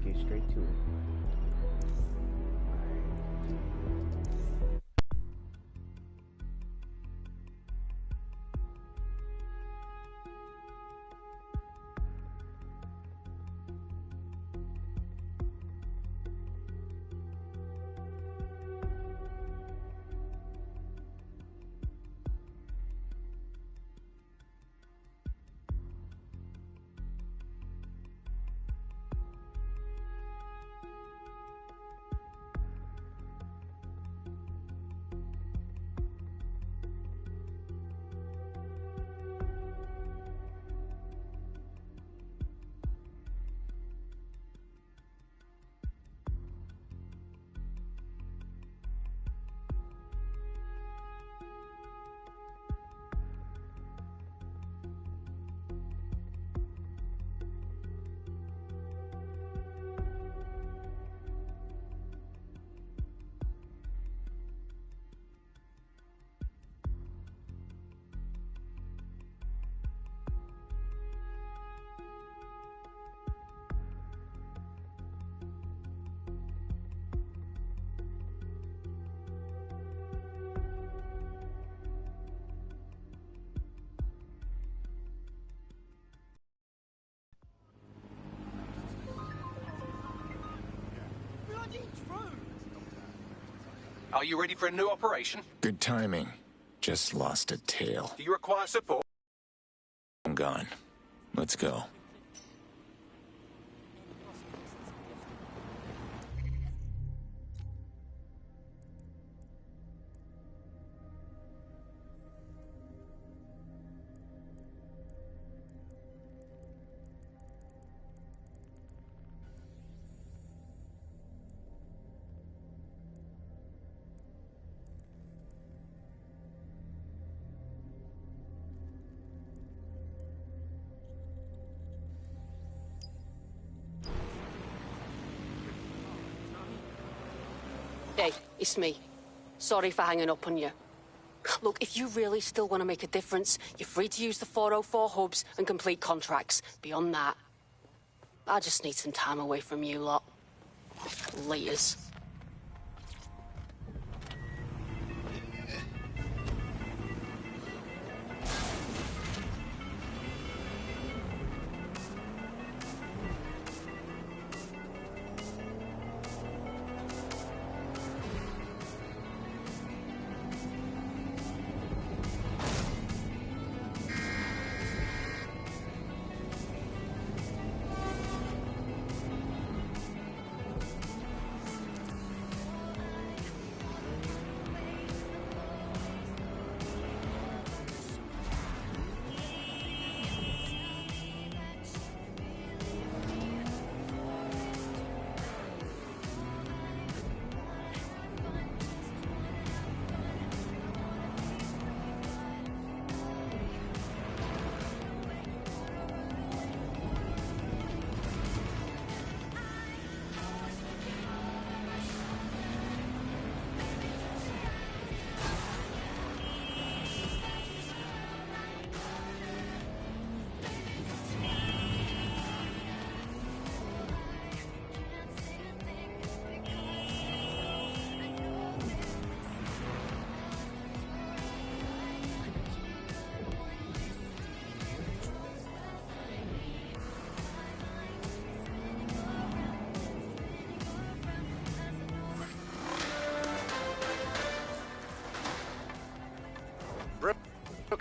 you straight to it. Are you ready for a new operation? Good timing. Just lost a tail. Do you require support? I'm gone. Let's go. Hey, it's me. Sorry for hanging up on you. Look, if you really still want to make a difference, you're free to use the 404 hubs and complete contracts. Beyond that, I just need some time away from you lot. Laters.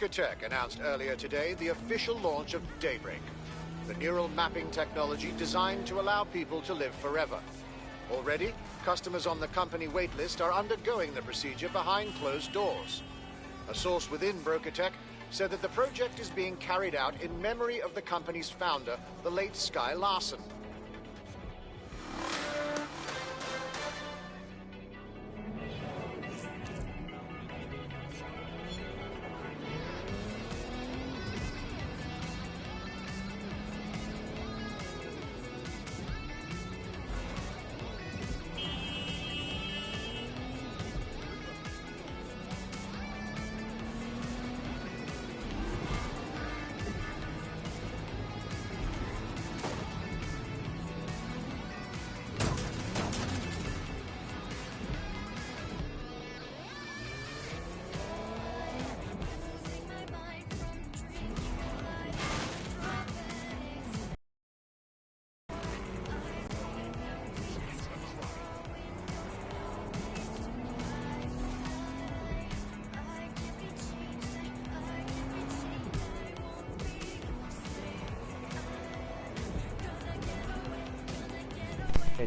Tech announced earlier today the official launch of Daybreak, the neural mapping technology designed to allow people to live forever. Already, customers on the company waitlist are undergoing the procedure behind closed doors. A source within Tech said that the project is being carried out in memory of the company's founder, the late Sky Larson.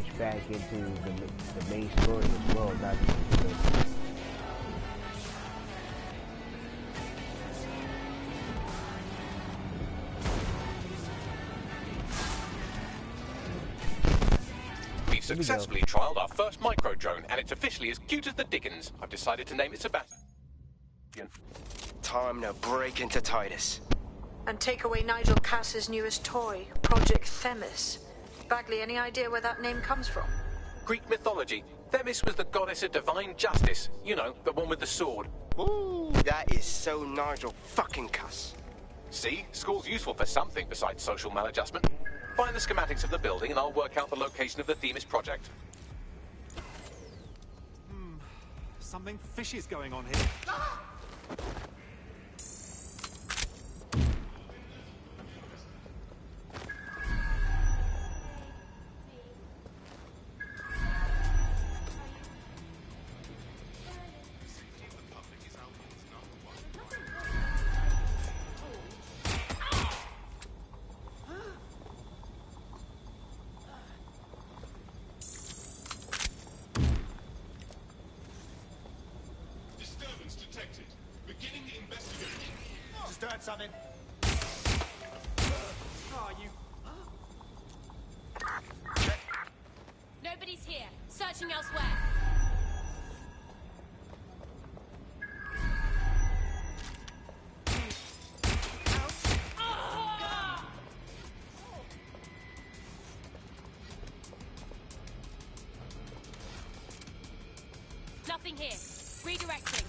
branch back into the main story as well, not just We've successfully trialed our first micro-drone, and it's officially as cute as the dickens. I've decided to name it Sebastian. Time to break into Titus. And take away Nigel Cass's newest toy, Project Themis. Bagley, any idea where that name comes from? Greek mythology. Themis was the goddess of divine justice. You know, the one with the sword. Ooh, that is so Nigel fucking Cass. See? School's useful for something besides social maladjustment. Find the schematics of the building and I'll work out the location of the Themis project. Something fishy is going on here. Something. Oh, you. Nobody's here. Searching elsewhere. Nothing here. Redirecting.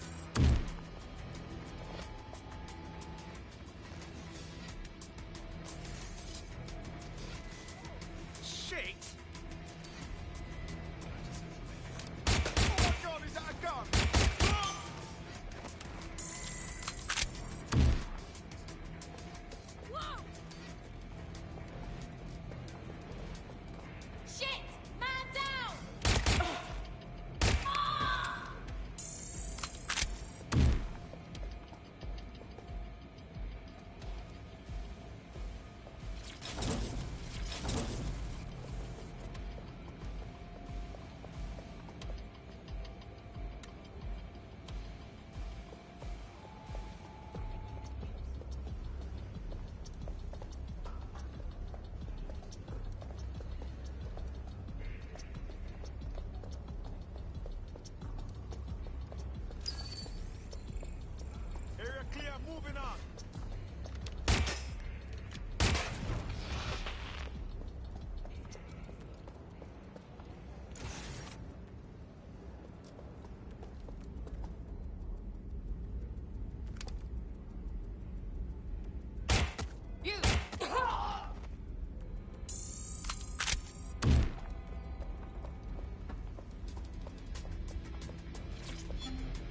Clear, moving on. You.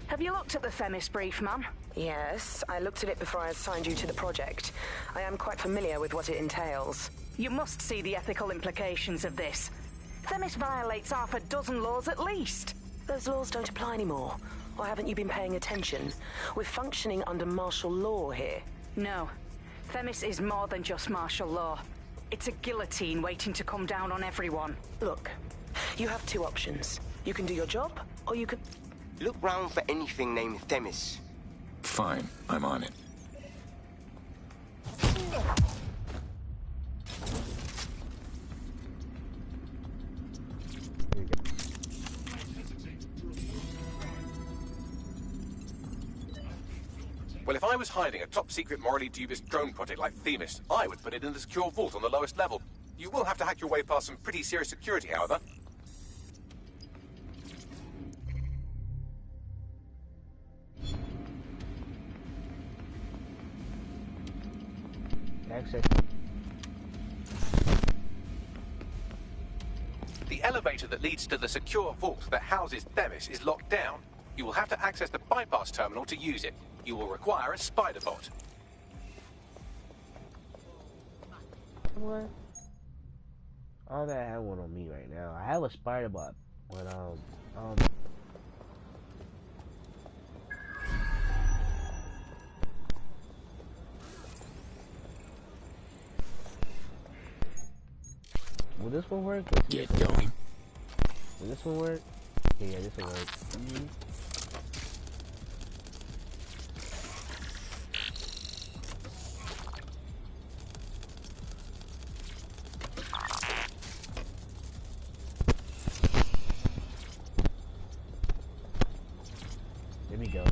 Have you looked at the Themis brief, ma'am? Yes, I looked at it before I assigned you to the project. I am quite familiar with what it entails. You must see the ethical implications of this. Themis violates half a dozen laws at least. Those laws don't apply anymore. Or haven't you been paying attention? We're functioning under martial law here. No. Themis is more than just martial law. It's a guillotine waiting to come down on everyone. Look, you have two options. You can do your job, or you can... Look round for anything named Themis. Fine, I'm on it. Well, if I was hiding a top-secret, morally dubious drone project like Themis, I would put it in the secure vault on the lowest level. You will have to hack your way past some pretty serious security, however. Access. The elevator that leads to the secure vault that houses Themis is locked down. You will have to access the bypass terminal to use it. You will require a spider bot. What? I don't think I have one on me right now. I have a spider bot, but will this one work? Get going. Will this one work? Okay, yeah, this will work. There we go.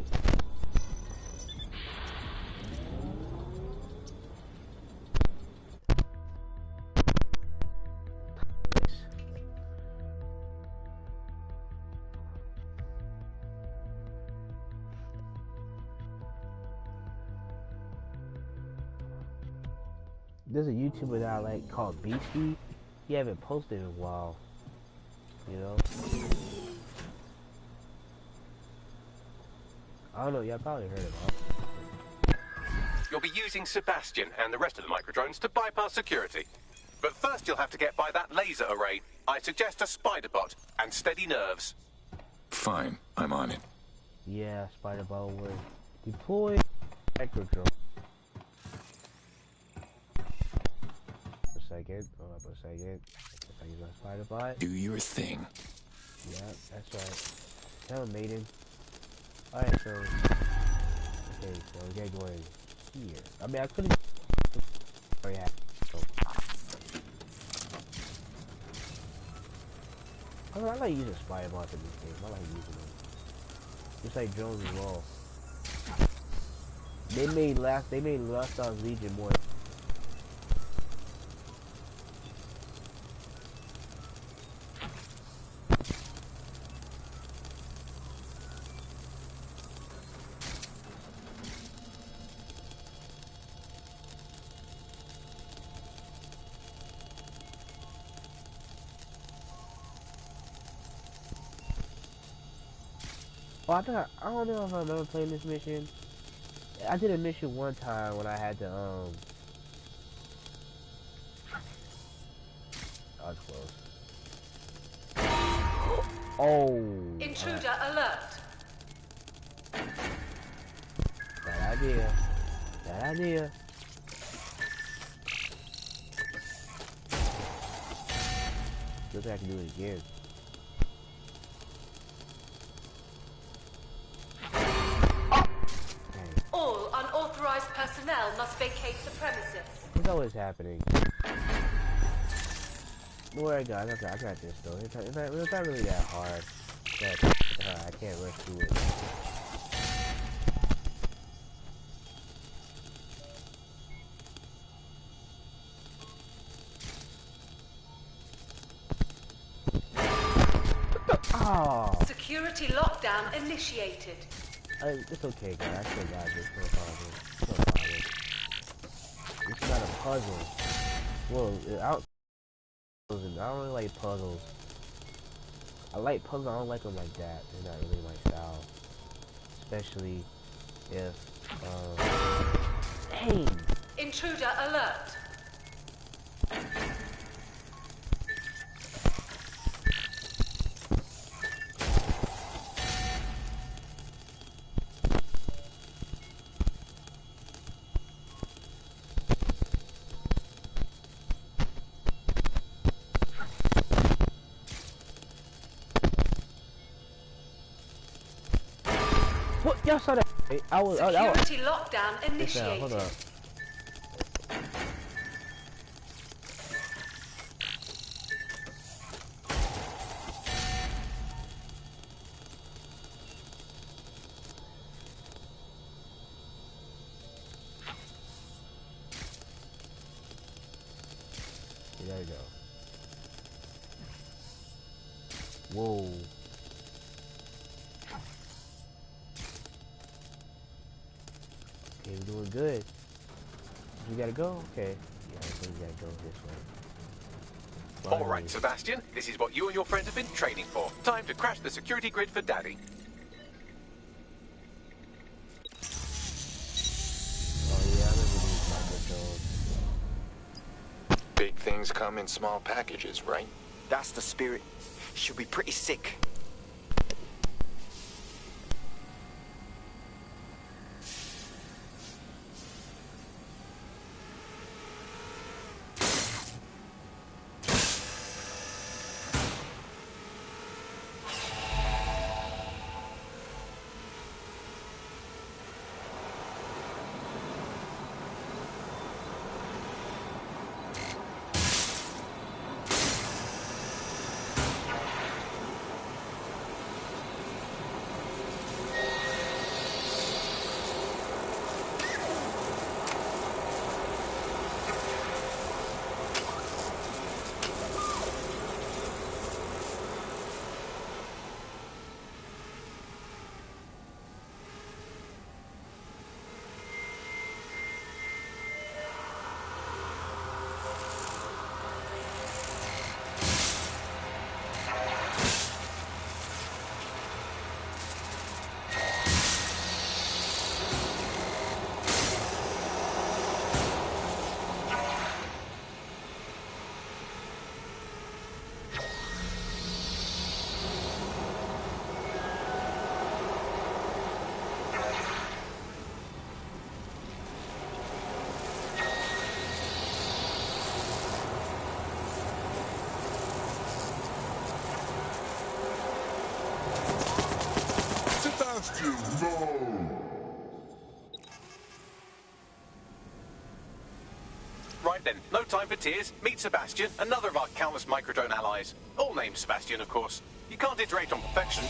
There's a YouTuber that I like called Beastie. He haven't posted in a while. You know? I don't know, y'all probably heard of him. You'll be using Sebastian and the rest of the microdrones to bypass security. But first you'll have to get by that laser array. I suggest a spider bot and steady nerves. Fine, I'm on it. Yeah, spider bot would deploy microdrone. Hold up a second. If I use my spider bot. Do your thing. Yeah, that's right. Tell him, Aiden. Alright, so... Okay, so we gotta go in here. I mean, I could've... Oh, yeah. So. I like using spider bots in this game. I like using them. Just like drones as well. They made Last Ops Legion more... Oh, I don't know if I remember playing this mission. I did a mission one time when I had to, I was close. Oh! Intruder alert! Bad idea. Bad idea. Looks like I can do it again. All unauthorized personnel must vacate the premises. It's always happening. Don't worry, guys. I got this though. It's not really that hard. But I can't rush through it. Oh. Security lockdown initiated. It's okay, guys. I still got this. No problem. No problem. It's not a puzzle. Well, I don't really like puzzles. I like puzzles. I don't like them like that. They're not really my style. Especially if, dang. Intruder alert. Y'all saw that? Security lockdown initiated. Hold up. There you go. Whoa. Okay, we're doing good. You gotta go? Okay. Yeah, I think we gotta go this way. All right, Sebastian. This is what you and your friends have been training for. Time to crash the security grid for Daddy. Oh yeah, I remember these microphones. Big things come in small packages, right? That's the spirit. She'll be pretty sick. Right then, no time for tears. Meet Sebastian, another of our countless microdrone allies. All named Sebastian, of course. You can't iterate on perfection.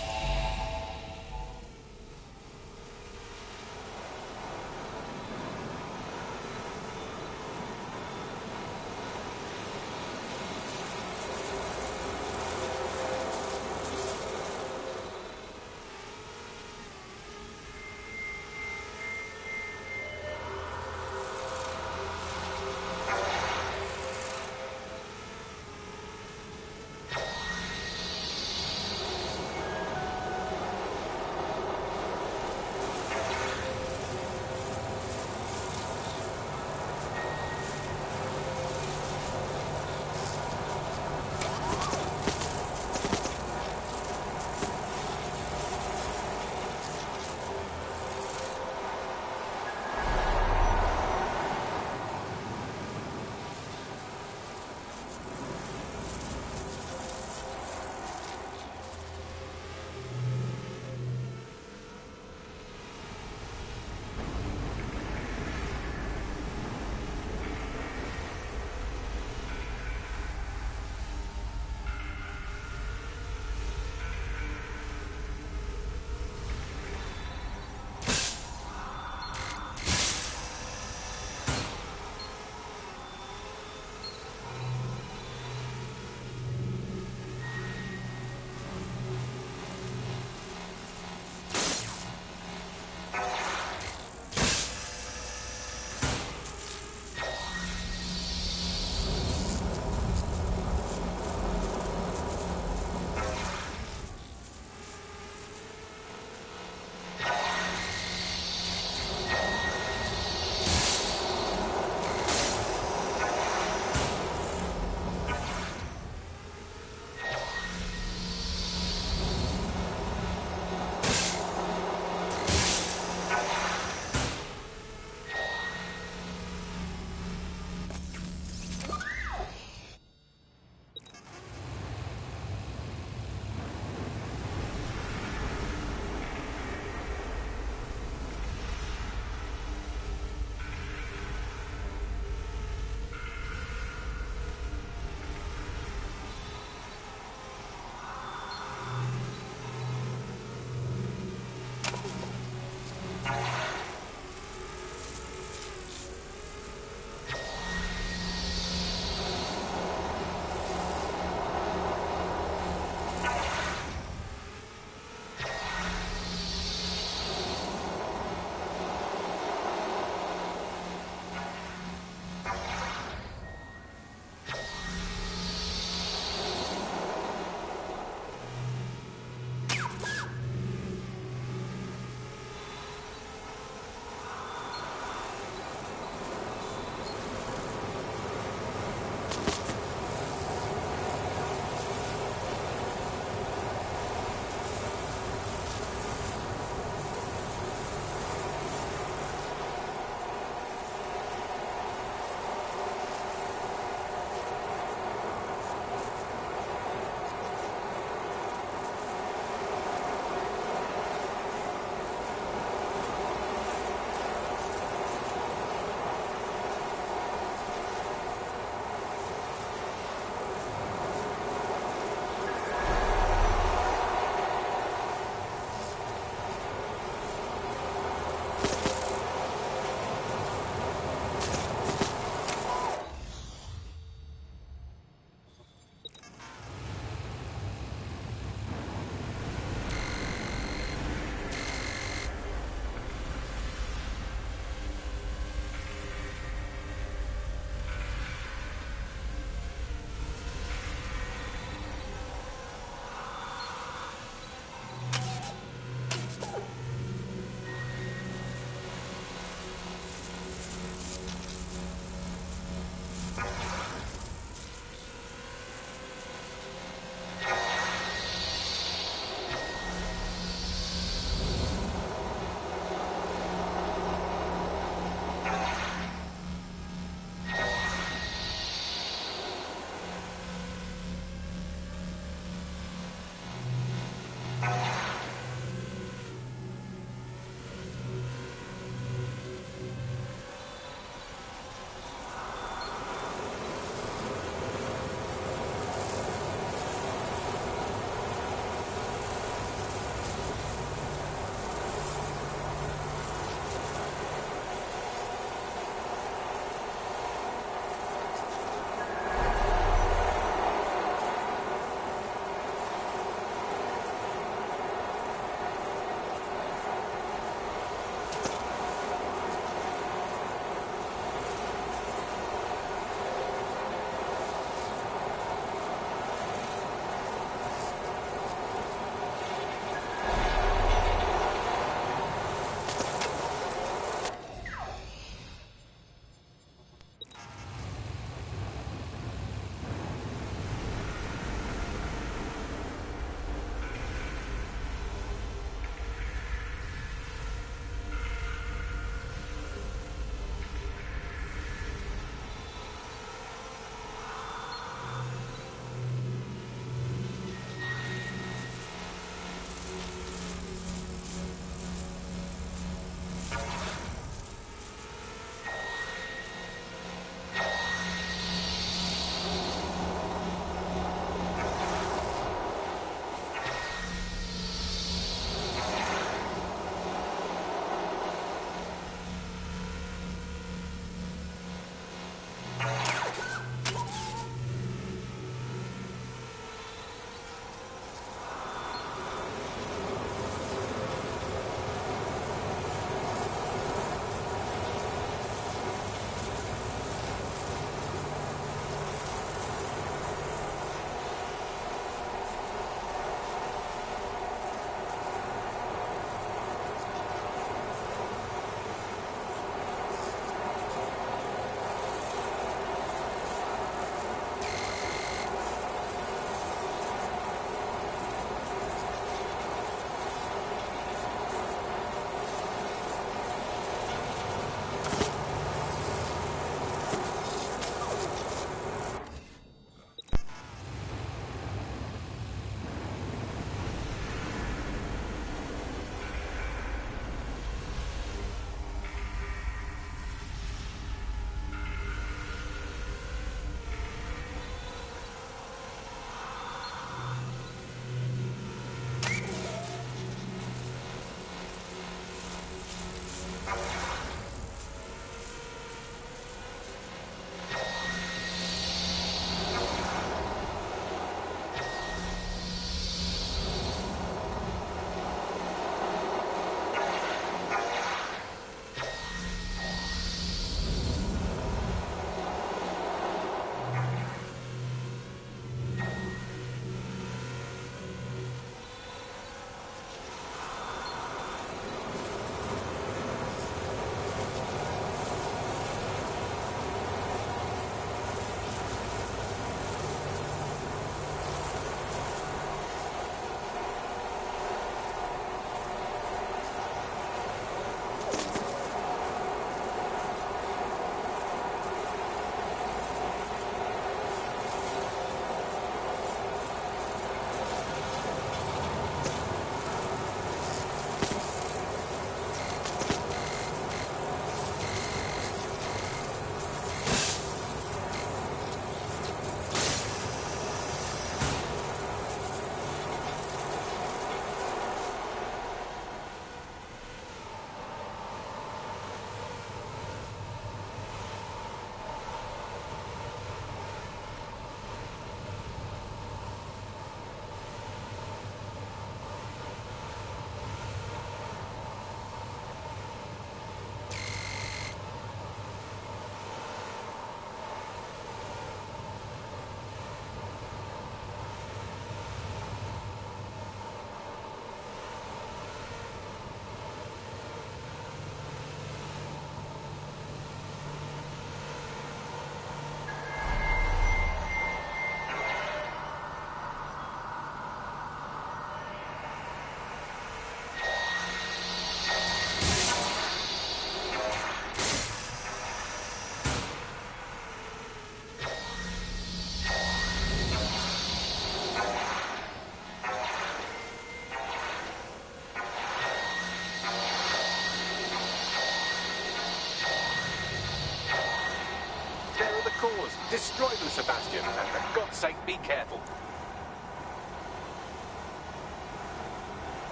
cause. Destroy them, Sebastian, and for God's sake, be careful.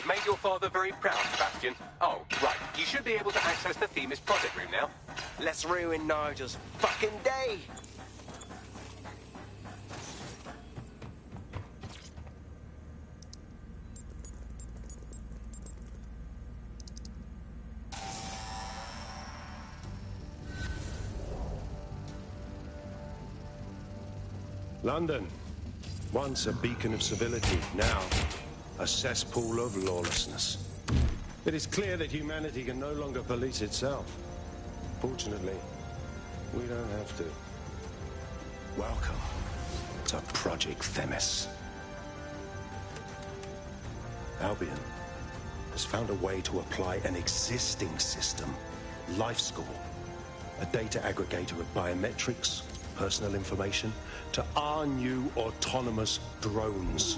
Made your father very proud, Sebastian. Oh, right. You should be able to access the Themis project room now. Let's ruin Nigel's fucking day. London, once a beacon of civility, now a cesspool of lawlessness. It is clear that humanity can no longer police itself. Fortunately, we don't have to. Welcome to Project Themis. Albion has found a way to apply an existing system, LifeScore, a data aggregator of biometrics, personal information, to our new autonomous drones.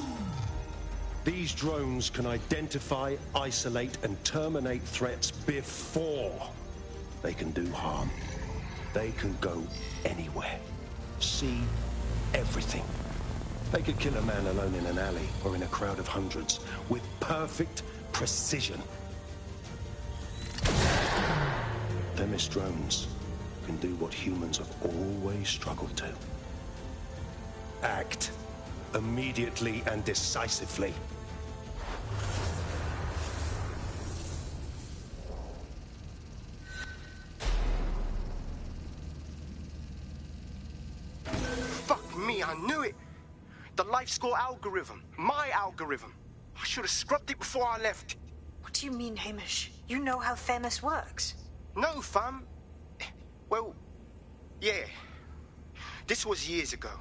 These drones can identify, isolate, and terminate threats before they can do harm. They can go anywhere, see everything. They could kill a man alone in an alley or in a crowd of hundreds with perfect precision. Themis drones can do what humans have always struggled to. Act immediately and decisively. Fuck me, I knew it. The LifeScore algorithm. My algorithm. I should have scrubbed it before I left. What do you mean, Hamish? You know how Themis works. No, fam. Well, yeah. This was years ago.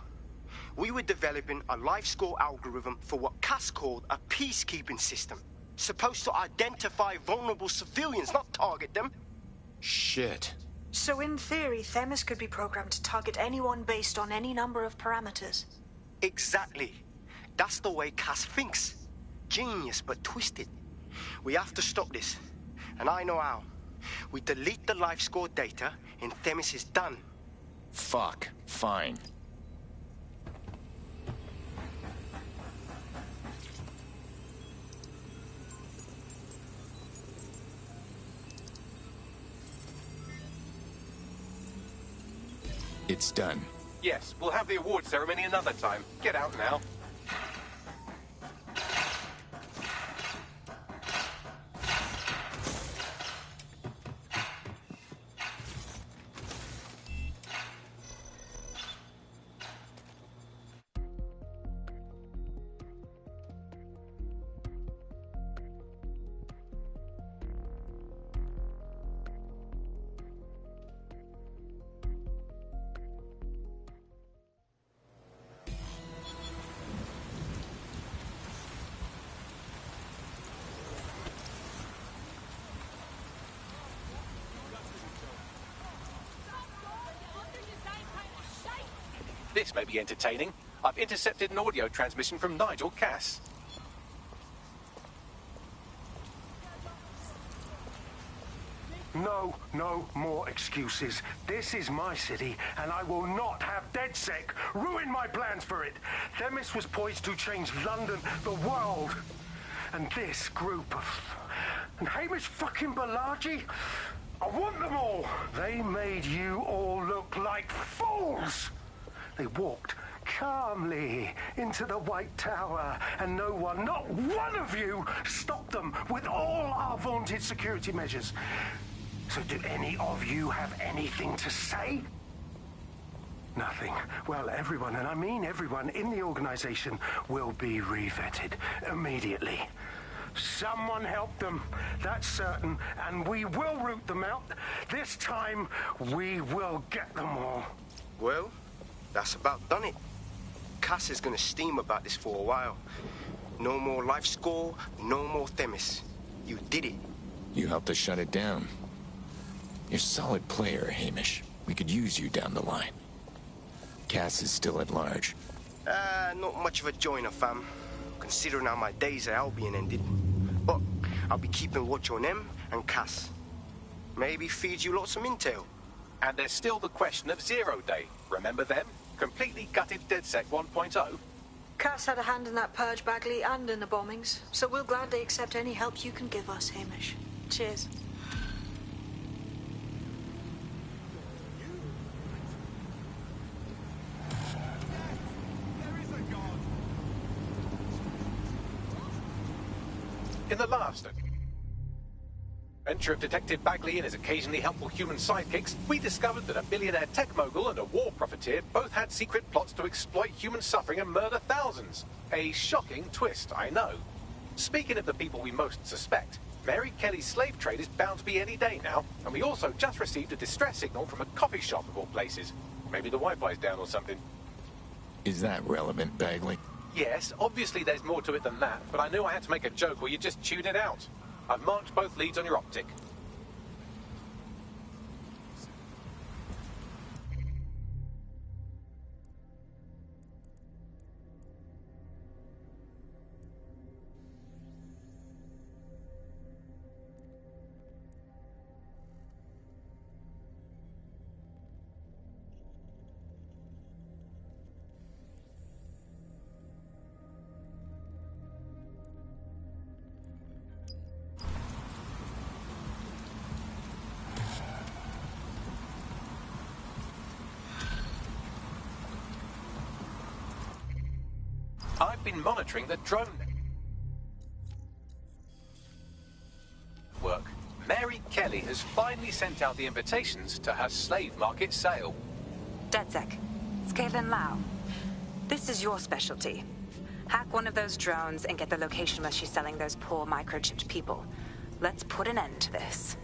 We were developing a LifeScore algorithm for what Cass called a peacekeeping system. Supposed to identify vulnerable civilians, not target them. Shit. So in theory, Themis could be programmed to target anyone based on any number of parameters. Exactly. That's the way Cass thinks. Genius, but twisted. We have to stop this. And I know how. We delete the LifeScore data, and Themis is done. Fuck. Fine. It's done. Yes, we'll have the award ceremony another time. Get out now. This may be entertaining. I've intercepted an audio transmission from Nigel Cass. No more excuses. This is my city, and I will not have DedSec ruin my plans for it. Themis was poised to change London, the world. And this group of... And Hamish fucking Balaji? I want them all. They made you all look like fools. They walked calmly into the White Tower, and no one, not one of you, stopped them with all our vaunted security measures. So do any of you have anything to say? Nothing. Well, everyone, and I mean everyone in the organization, will be revetted immediately. Someone help them, that's certain, and we will root them out. This time, we will get them all. Well, That's about done it. Cass is gonna steam about this for a while. No more life score, no more Themis. You did it. You helped us shut it down. You're a solid player, Hamish. We could use you down the line. Cass is still at large. Not much of a joiner, fam. Considering how my days at Albion ended. But I'll be keeping watch on them and Cass. Maybe feed you lots some intel. And there's still the question of Zero Day. Remember them? Completely gutted DedSec 1.0. Cass had a hand in that purge, Bagley, and in the bombings, so we'll gladly accept any help you can give us, Hamish. Cheers. In the last adventure of Detective Bagley and his occasionally helpful human sidekicks, we discovered that a billionaire tech mogul and a war profiteer both had secret plots to exploit human suffering and murder thousands. A shocking twist, I know. Speaking of the people we most suspect, Mary Kelly's slave trade is bound to be any day now, and we also just received a distress signal from a coffee shop of all places. Maybe the Wi-Fi's down or something. Is that relevant, Bagley? Yes, obviously there's more to it than that, but I knew I had to make a joke or you'd just tune it out. I've marked both leads on your optic. I've been monitoring the drone work. Mary Kelly has finally sent out the invitations to her slave market sale. DedSec, it's Caitlin Lau. This is your specialty. Hack one of those drones and get the location where she's selling those poor microchipped people. Let's put an end to this.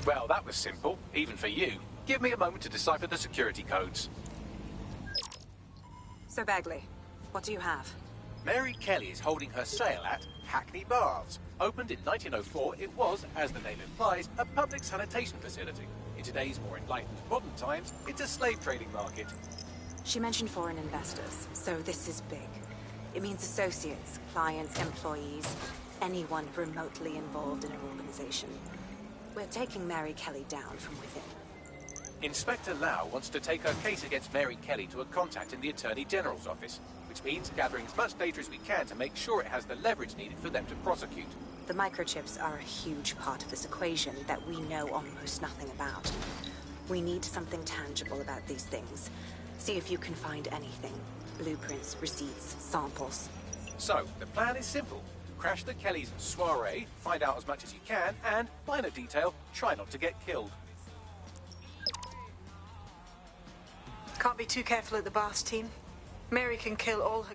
Well, that was simple, even for you. Give me a moment to decipher the security codes. So Bagley, what do you have? Mary Kelly is holding her sale at Hackney Baths. Opened in 1904, it was, as the name implies, a public sanitation facility. In today's more enlightened modern times, it's a slave trading market. She mentioned foreign investors, so this is big. It means associates, clients, employees, anyone remotely involved in an organization. We're taking Mary Kelly down from within. Inspector Lau wants to take her case against Mary Kelly to a contact in the Attorney General's office, which means gathering as much data as we can to make sure it has the leverage needed for them to prosecute. The microchips are a huge part of this equation that we know almost nothing about. We need something tangible about these things. See if you can find anything. Blueprints, receipts, samples. So, the plan is simple. Crash the Kellys' soiree, find out as much as you can, and, minor detail, try not to get killed. Can't be too careful at the Baths team. Mary can kill all her...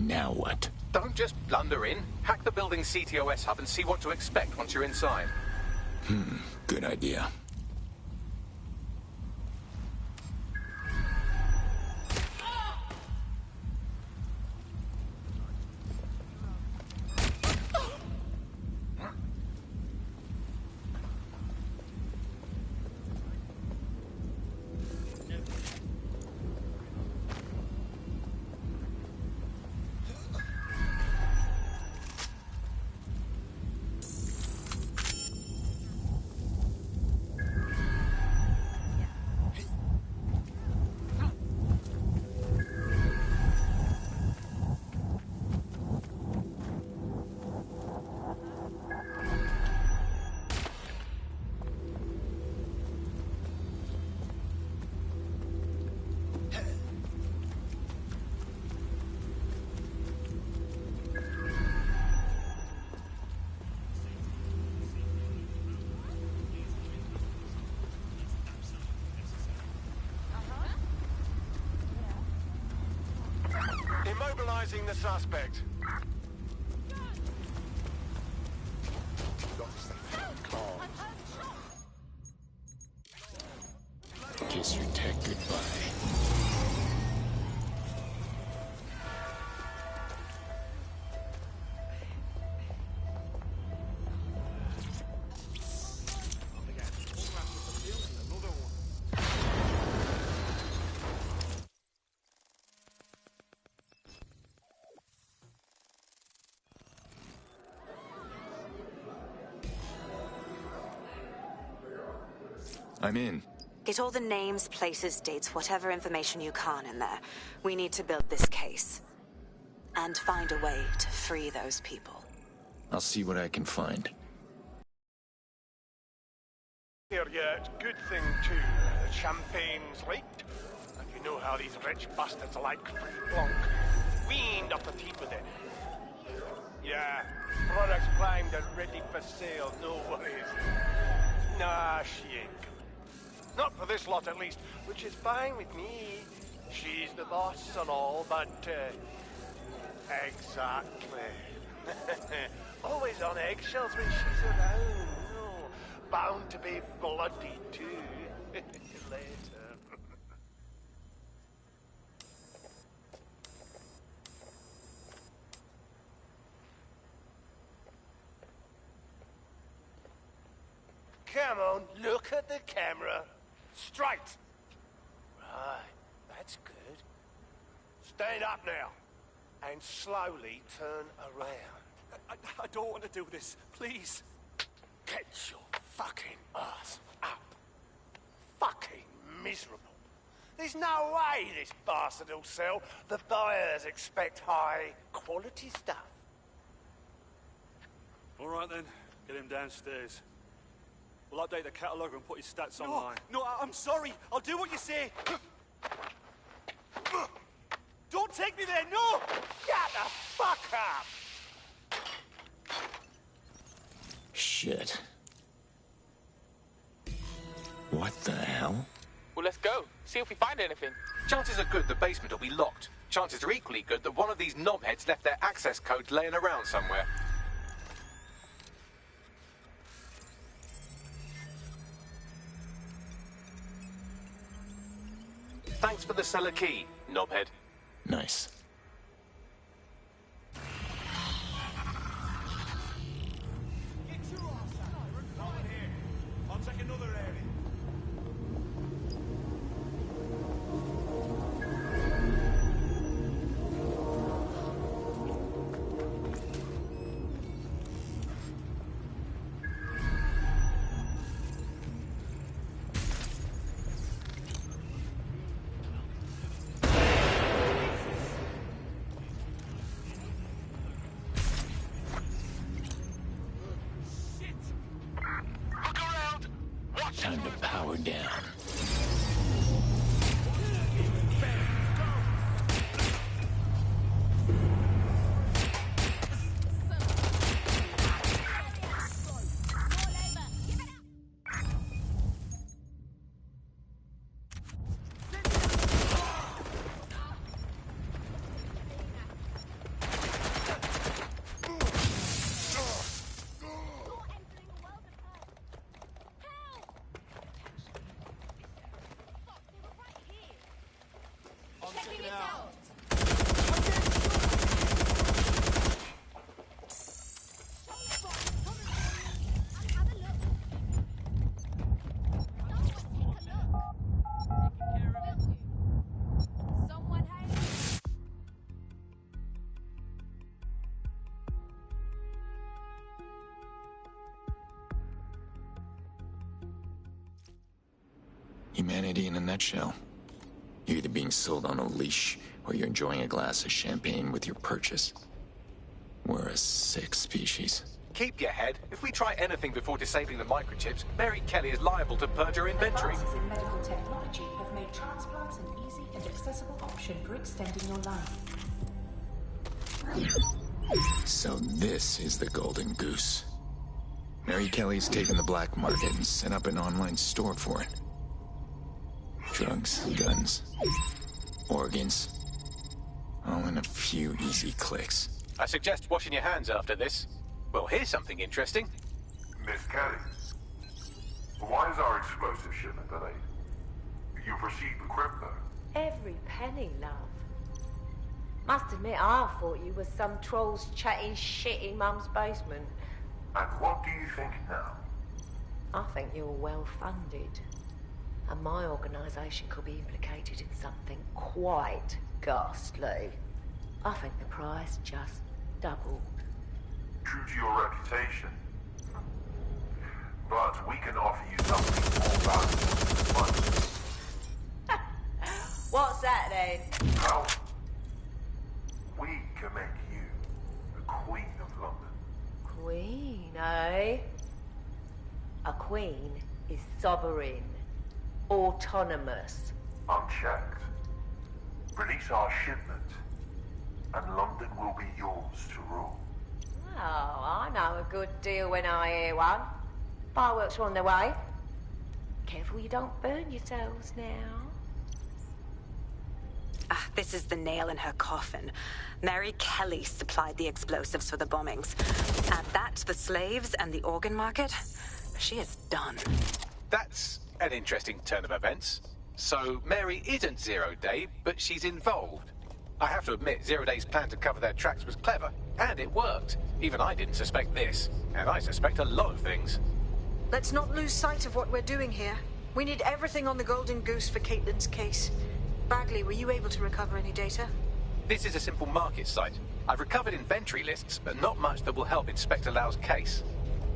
Now what? Don't just blunder in. Hack the building's CTOS hub and see what to expect once you're inside. Good idea. Immobilizing the suspect. Kiss your tech goodbye. I'm in. Get all the names, places, dates, whatever information you can in there. We need to build this case. And find a way to free those people. I'll see what I can find. Here yet, good thing too. The champagne's leaked. And you know how these rich bastards like free blanc. We aimed up the teeth with it. Yeah, products primed and ready for sale, no worries. Nah, she ain't coming. Not for this lot, at least, which is fine with me. She's the boss and all, but, exactly. Always on eggshells when she's around. Oh, bound to be bloody, too. Later. Come on, look at the camera. Straight. Right, that's good. Stand up now. And slowly turn around. I don't want to do this. Please. Get your fucking ass up. Fucking miserable. There's no way this bastard will sell. The buyers expect high quality stuff. All right then, get him downstairs. We'll update the catalogue and put his stats online. No, I'm sorry. I'll do what you say. Don't take me there, no! Shut the fuck up! Shit. What the hell? Well, let's go. See if we find anything. Chances are good the basement will be locked. Chances are equally good that one of these knobheads left their access codes laying around somewhere. Thanks for the cellar key, knobhead. Nice. I'll take another area. Time to power down. Humanity in a nutshell. You're either being sold on a leash, or you're enjoying a glass of champagne with your purchase. We're a sick species. Keep your head. If we try anything before disabling the microchips, Mary Kelly is liable to purge her inventory. Advances in medical technology have made transplants an easy and accessible option for extending your life. So this is the Golden Goose. Mary Kelly's taken the black market and set up an online store for it. Drugs, guns, organs, all in a few easy clicks. I suggest washing your hands after this. Well, here's something interesting. Miss Kelly, why is our explosive shipment delayed? You've received the crypto. Every penny, love. Must admit, I thought you was some troll's chatty shit in Mum's basement. And what do you think now? I think you're well funded. And my organisation could be implicated in something quite ghastly. I think the price just doubled. True to your reputation. But we can offer you something more valuable than money. What's that then? How? We can make you the Queen of London. Queen, eh? A queen is sovereign, autonomous. Unchecked. Release our shipment, and London will be yours to rule. Oh, I know a good deal when I hear one. Fireworks are on their way. Careful you don't burn yourselves now. Ah, this is the nail in her coffin. Mary Kelly supplied the explosives for the bombings. Add that to the slaves and the organ market, she is done. That's an interesting turn of events. So Mary isn't Zero Day, but she's involved. I have to admit, Zero Day's plan to cover their tracks was clever, and it worked. Even I didn't suspect this, and I suspect a lot of things. Let's not lose sight of what we're doing here. We need everything on the Golden Goose for Caitlin's case. Bagley, were you able to recover any data? This is a simple market site. I've recovered inventory lists, but not much that will help Inspector Lau's case.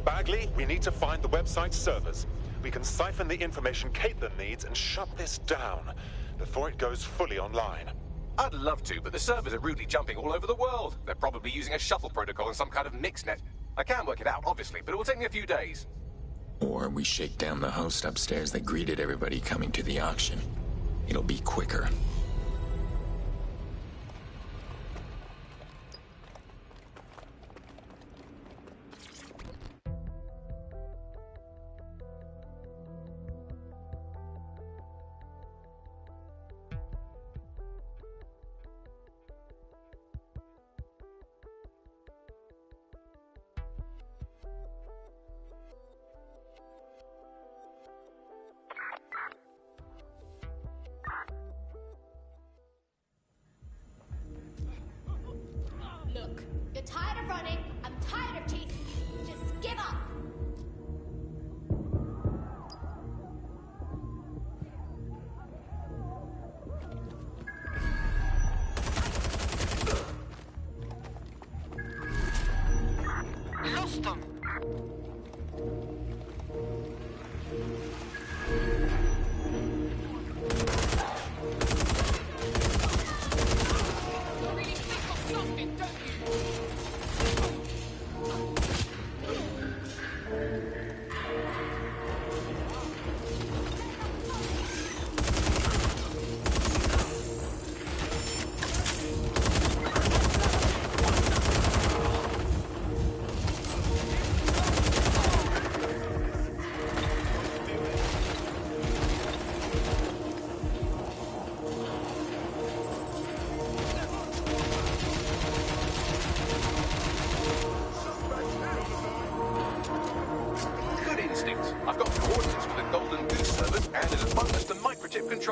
Bagley, we need to find the website's servers. We can siphon the information Caitlin needs and shut this down before it goes fully online. I'd love to, but the servers are rudely jumping all over the world. They're probably using a shuttle protocol and some kind of mixnet. I can work it out, obviously, but it will take me a few days. Or we shake down the host upstairs that greeted everybody coming to the auction. It'll be quicker.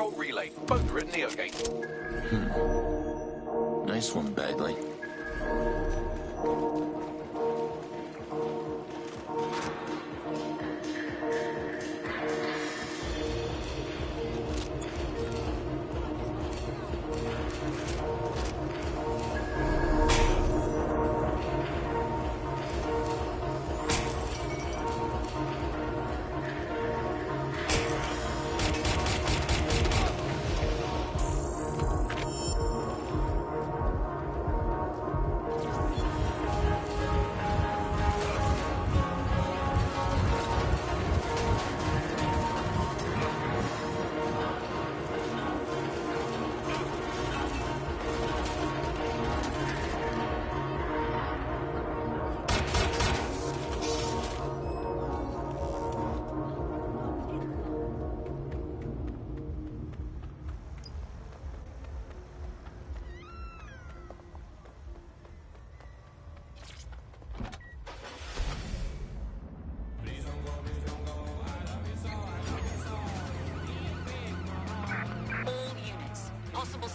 control relay. Both are at Neogate. Nice one, Bagley.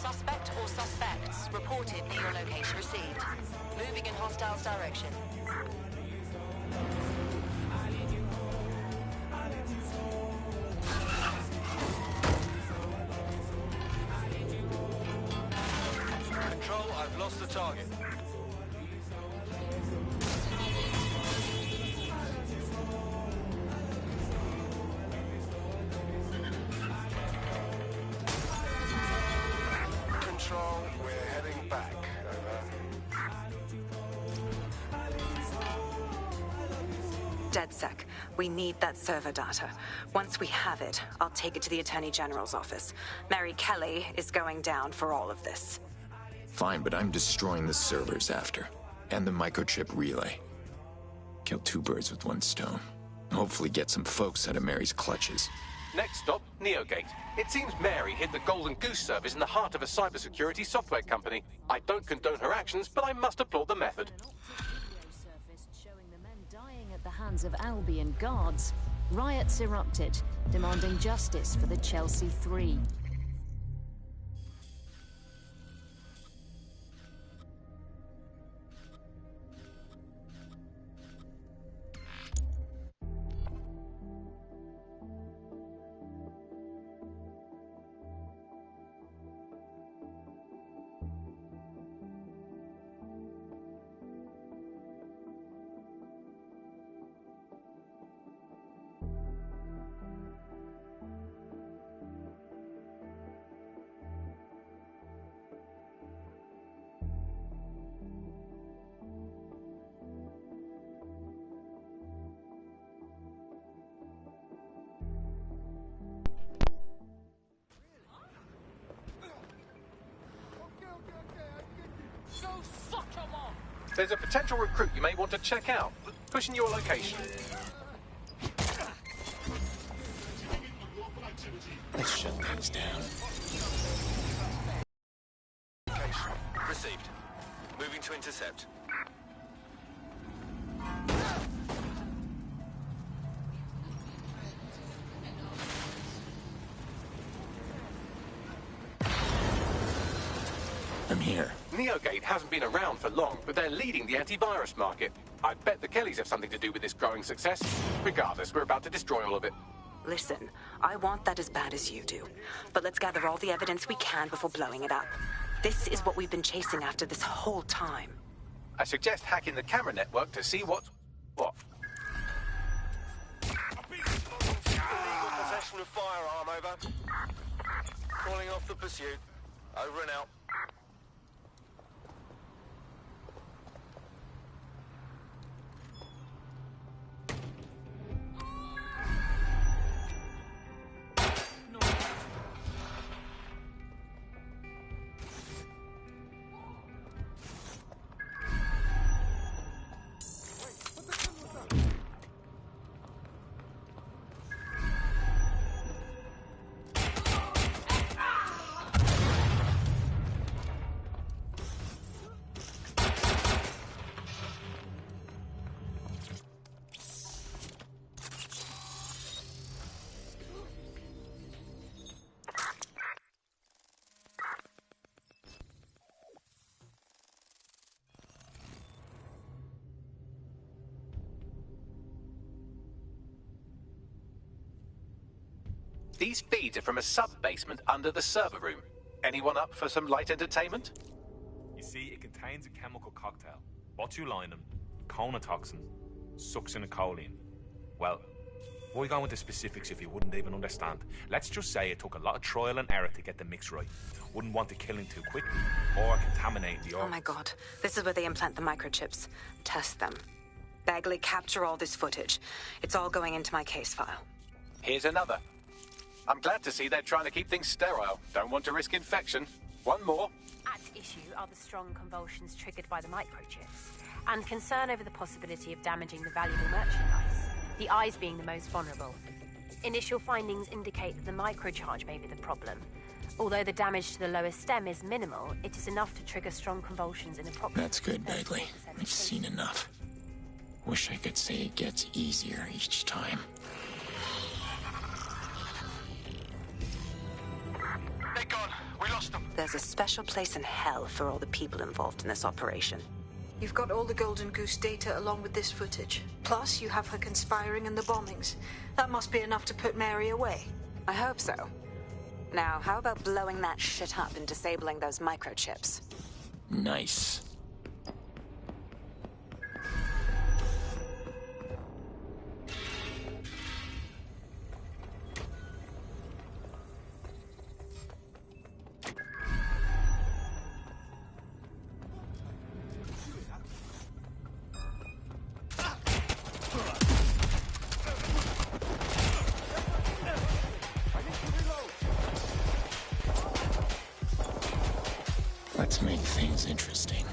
Suspect or suspects reported near your location received. Moving in hostiles direction. Control, I've lost the target. Control, we're heading back. Over. DedSec, we need that server data. Once we have it, I'll take it to the Attorney General's office. Mary Kelly is going down for all of this. Fine, but I'm destroying the servers after. And the microchip relay. Kill two birds with one stone. Hopefully get some folks out of Mary's clutches. Next stop, Neogate. It seems Mary hid the Golden Goose service in the heart of a cybersecurity software company. I don't condone her actions, but I must applaud the method. Showing the men dying at the hands of Albion guards. Riots erupted, demanding justice for the Chelsea Three. There's a potential recruit you may want to check out. Pushing your location. Let's shut things down. Received. Moving to intercept. I'm here. Neogate hasn't been around for long, but they're leading the antivirus market. I bet the Kellys have something to do with this growing success. Regardless, we're about to destroy all of it. Listen, I want that as bad as you do. But let's gather all the evidence we can before blowing it up. This is what we've been chasing after this whole time. I suggest hacking the camera network to see what. Illegal possession of firearm, over. Calling off the pursuit. Over and out. These feeds are from a sub-basement under the server room. Anyone up for some light entertainment? You see, it contains a chemical cocktail. Botulinum, conotoxin, succinylcholine. Well, why go into specifics if you wouldn't even understand? Let's just say it took a lot of trial and error to get the mix right. Wouldn't want to kill him too quickly, or contaminate the organs. Oh my god. This is where they implant the microchips. Test them. Bagley, capture all this footage. It's all going into my case file. Here's another. I'm glad to see they're trying to keep things sterile. Don't want to risk infection. One more. At issue are the strong convulsions triggered by the microchips, and concern over the possibility of damaging the valuable merchandise, the eyes being the most vulnerable. Initial findings indicate that the microcharge may be the problem. Although the damage to the lower stem is minimal, it is enough to trigger strong convulsions in approximately... That's good, Bagley. I've seen enough. Wish I could say it gets easier each time. They're gone. We lost them. There's a special place in hell for all the people involved in this operation. You've got all the Golden Goose data along with this footage. Plus, you have her conspiring in the bombings. That must be enough to put Mary away. I hope so. Now, how about blowing that shit up and disabling those microchips? Nice. Let's make things interesting.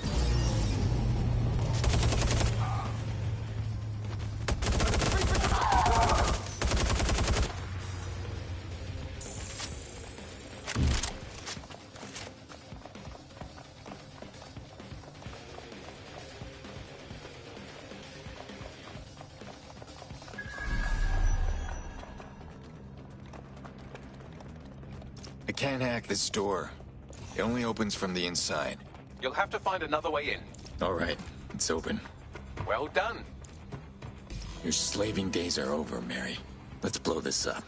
I can't hack this door. It only opens from the inside. You'll have to find another way in. All right, it's open. Well done. Your slaving days are over, Mary. Let's blow this up.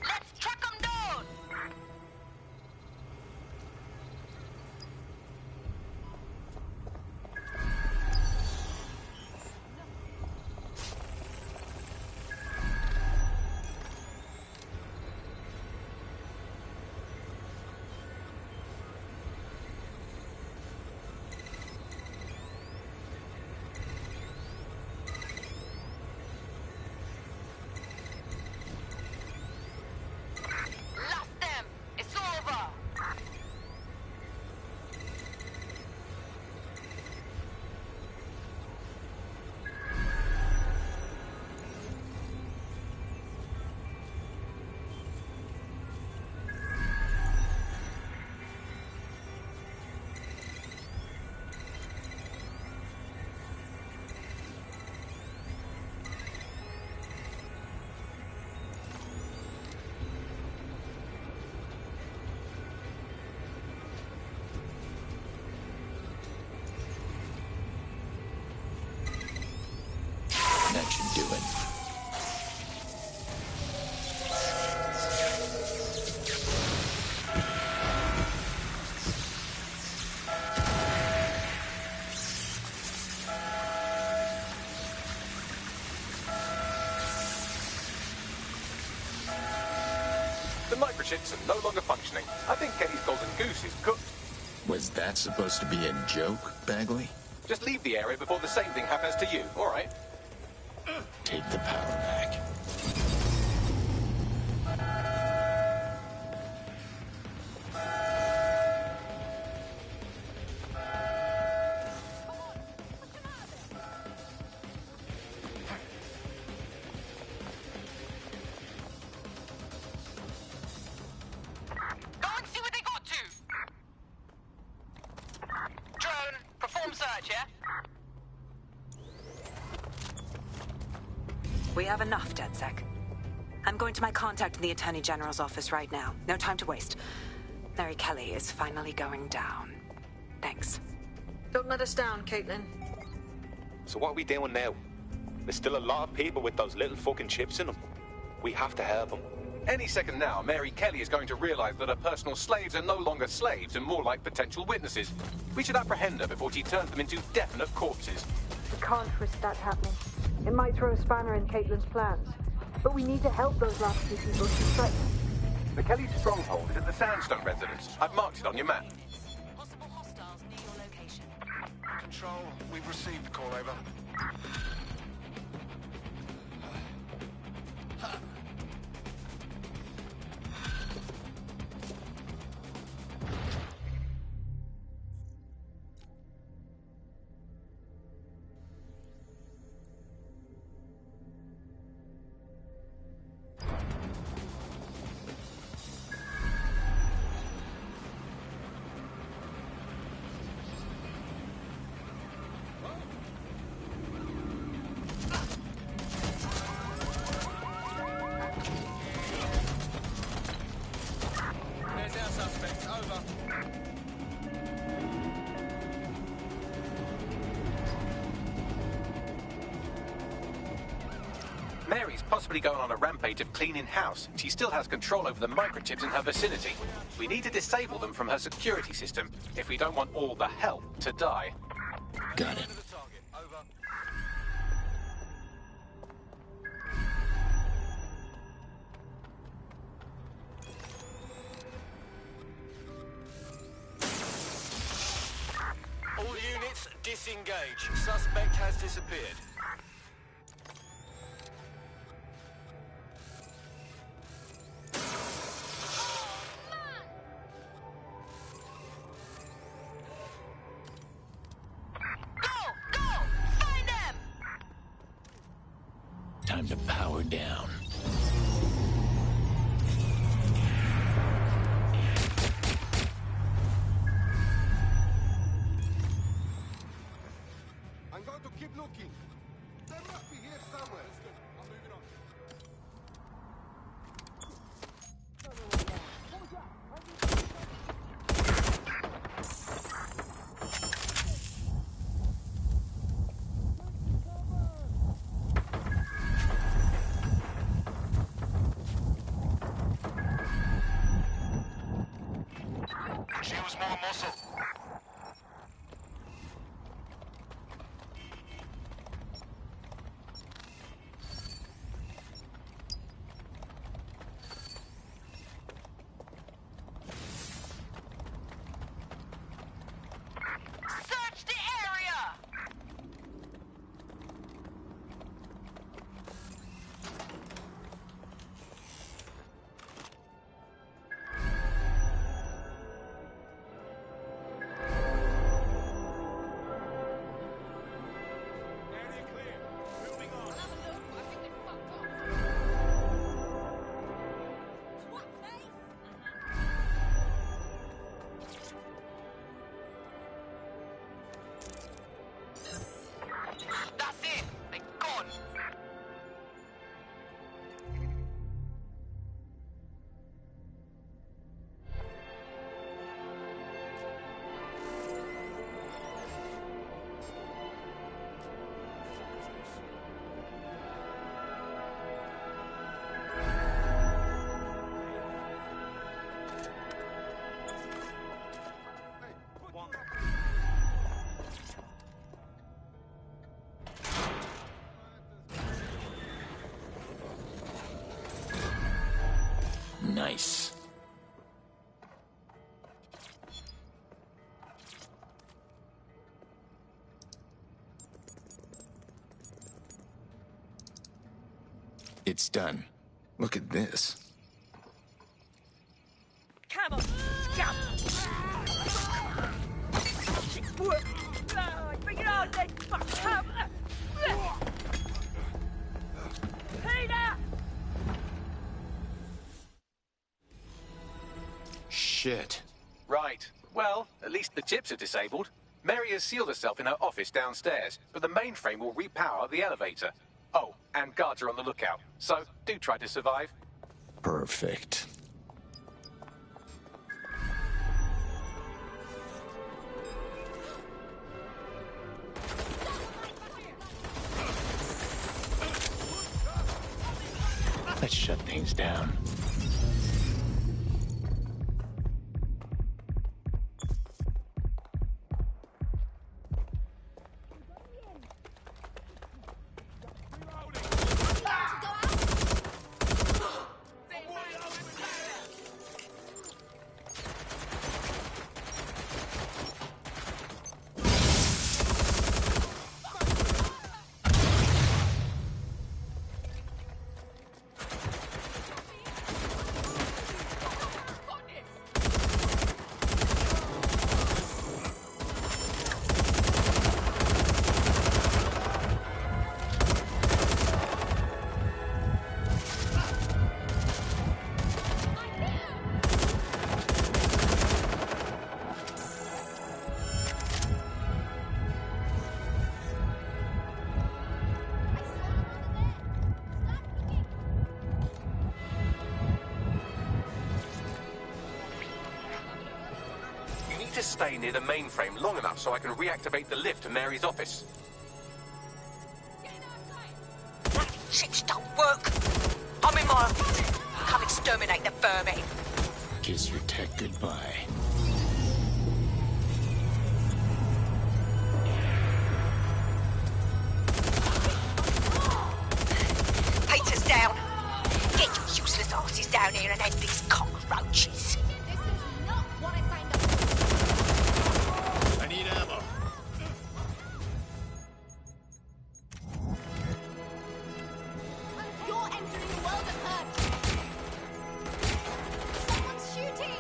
Let's track them down! That should do it. The microchips are no longer functioning. I think Kelly's Golden Goose is cooked. Was that supposed to be a joke, Bagley? Just leave the area before the same thing happens to you, all right? Take the power back. Go and see what they got to! Drone, perform search, yeah? We have enough, DedSec. I'm going to my contact in the Attorney General's office right now. No time to waste. Mary Kelly is finally going down. Thanks. Don't let us down, Caitlin. So what are we doing now? There's still a lot of people with those little fucking chips in them. We have to help them. Any second now, Mary Kelly is going to realize that her personal slaves are no longer slaves and more like potential witnesses. We should apprehend her before she turns them into definite corpses. We can't risk that happening. It might throw a spanner in Caitlin's plans. But we need to help those last two people she's threatened. The Kelly's stronghold is at the Sandstone residence. I've marked it on your map. Possible hostiles near your location. Control, we've received the call, over. Mary's possibly going on a rampage of cleaning house. She still has control over the microchips in her vicinity. We need to disable them from her security system if we don't want all the help to die. Got it. All units, disengage. Suspect has disappeared. Time to power down. I'm going to keep looking. They must be here somewhere. I'm moving on. Could use more muscle. Search the area! That's it! They're gone! Nice. It's done. Look at this. Come on! Come! Bring it on then! Fuck! Come! Peter! Shit. Right. Well, at least the chips are disabled. Mary has sealed herself in her office downstairs, but the mainframe will repower the elevator. Oh, and guards are on the lookout, so do try to survive. Perfect. Let's shut things down. To stay near the mainframe long enough so I can reactivate the lift to Mary's office. That shit don't work. I'm in my office. Come exterminate the vermin. Kiss your tech goodbye. Peter's down. Get your useless asses down here and end these cockroaches. I need ammo. You're entering a world of hurt. Someone's shooting.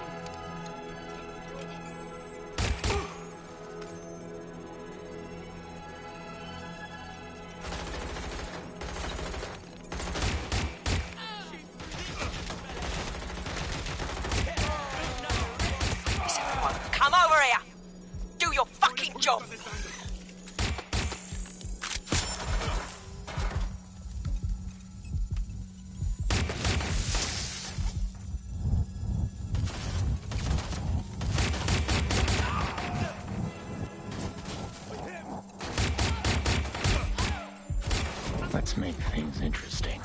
Everyone, come over here. Do your fucking job. Let's make things interesting.